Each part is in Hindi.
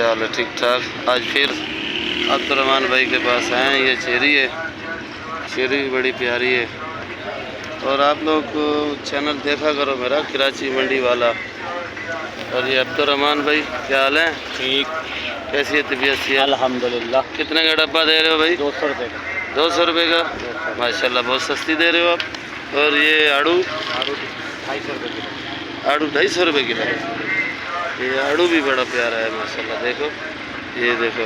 क्या हाल है? ठीक ठाक। आज फिर अब्दुर्रहमान भाई के पास आए हैं। ये चेरी है, चेरी भी बड़ी प्यारी है। और आप लोग चैनल देखा करो मेरा, कराची मंडी वाला। और ये अब्दुर्रहमान भाई, क्या हाल है? ठीक। कैसी है तबीयत से? अल्हम्दुलिल्लाह। कितने का डब्बा दे रहे हो भाई? 200 रुपये का। 200 रुपये का? माशाल्लाह, बहुत सस्ती दे रहे हो आप। और ये आड़ू? आड़ू 250 रुपये किलो। आड़ू 250 रुपये किलो। ये आड़ू भी बड़ा प्यारा है माशाल्लाह। देखो, ये देखो,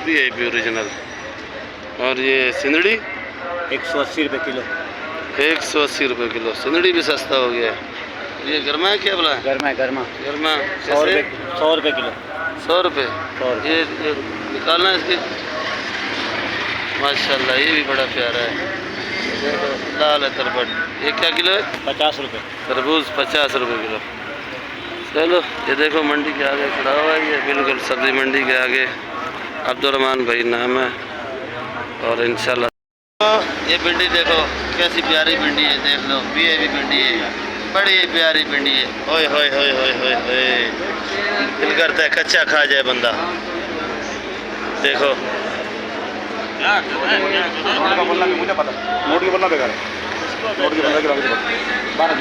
VIP ओरिजिनल। और ये सिंदड़ी 180 रुपये किलो। 180 रुपये किलो। सिंदड़ी भी सस्ता हो गया है। ये गर्मा है क्या बोला? गर्मा है, गर्मा। गर्मा 100 रुपये किलो। 100 रुपये। ये निकालना है इसकी। माशाल्लाह, ये भी बड़ा प्यारा है। देखो, लाल है तरबट। ये क्या किलो है? 50 रुपये। तरबूज 50 रुपये किलो। चलो, ये देखो मंडी के आगे खड़ा हुआ है, ये बिल्कुल सब्जी मंडी के आगे। अब्दुर्रहमान भाई नाम है। और इंशाल्लाह ये भिंडी देखो, कैसी प्यारी भिंडी है। देख लो, VIP भिंडी है, बड़ी प्यारी भिंडी है। ओए होए होए होए होए होए, दिल करता है कच्चा खा जाए बंदा। देखो, मुझे पता, नोट की बोलना बेकार है। नोट की बोलना के 12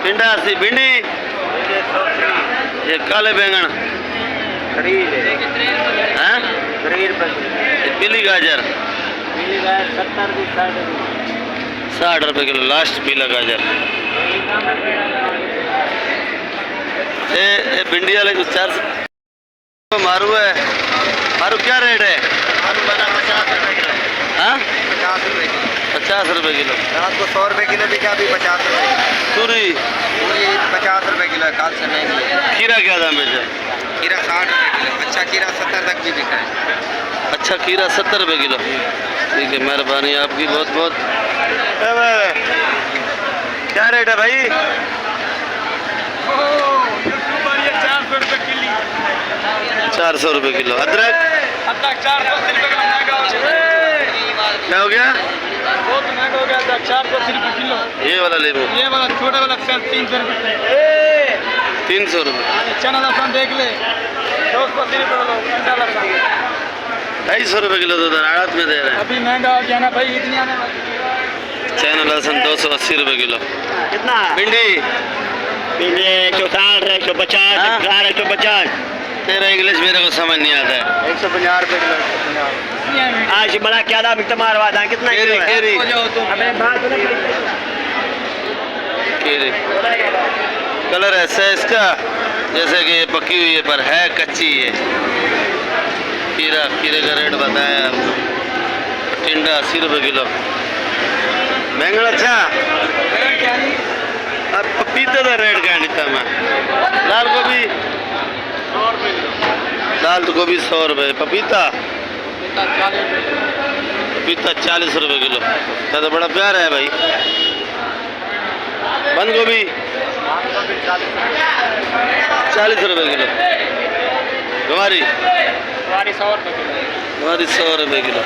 पिंडा सी भिंडी, ये काले बैंगन, हाँ? ये पीली गाजर 60 रुपये किलो। लास्ट पीला गाजर। ये भिंडी वाले कुछ 400। मारू है, मारू क्या रेट है? 50 रुपये किलो। हाँ, 50 रुपये किलो। 50 रुपये किलो। रात को 100 रुपये किलो बिका, अभी 50 रुपये। सूरी पूरी 50 रुपये किलो है, कल से नहीं मिले। खीरा क्या दाम बेचा? खीरा 60 रुपये किलो। अच्छा खीरा 70 तक भी बिका है। अच्छा खीरा 70 रुपये किलो। ठीक है, मेहरबानी आपकी बहुत बहुत। क्या रेट है भाई? 400 रुपये किलो। अदरक 480 रुपये किलो। क्या हो गया? बहुत महंगा हो गया था। 480 रुपये किलो। ये वाला नींबू ये वाला छोटा वाला 300 रुपये। 300 रुपये। चना लहसुन देख ले, 280 रुपये वाला 250 रुपये किलो तो आड़त में दे रहे हैं। अभी महंगा हो गया ना भाई, इतनी आने वाली। चना लहसुन 280 रुपये किलो। कितना? भिंडी 160, 150, 150। तेरा इंग्लिश मेरे को समझ नहीं आता है। 150 रुपये किलो। आज बड़ा क्या दाम मारवा था? कितना केरी केरी केरी कलर ऐसा है इसका जैसे कि ये पकी हुई है पर है कच्ची है। खीरा, खीरे का रेट बताया आपको। टिंडा 80 रुपये किलो। बैंगन अच्छा। अब पपीते का रेट क्या नहीं था मैं? लाल गोभी 100 रुपये किलो। लाल गोभी 100 रुपये। पपीता 40 रुपये किलो। तो बड़ा प्यारा है भाई। बंद गोभी 40 रुपये किलो। गवारी 100 रुपये किलो। गवारी 100 रुपये किलो।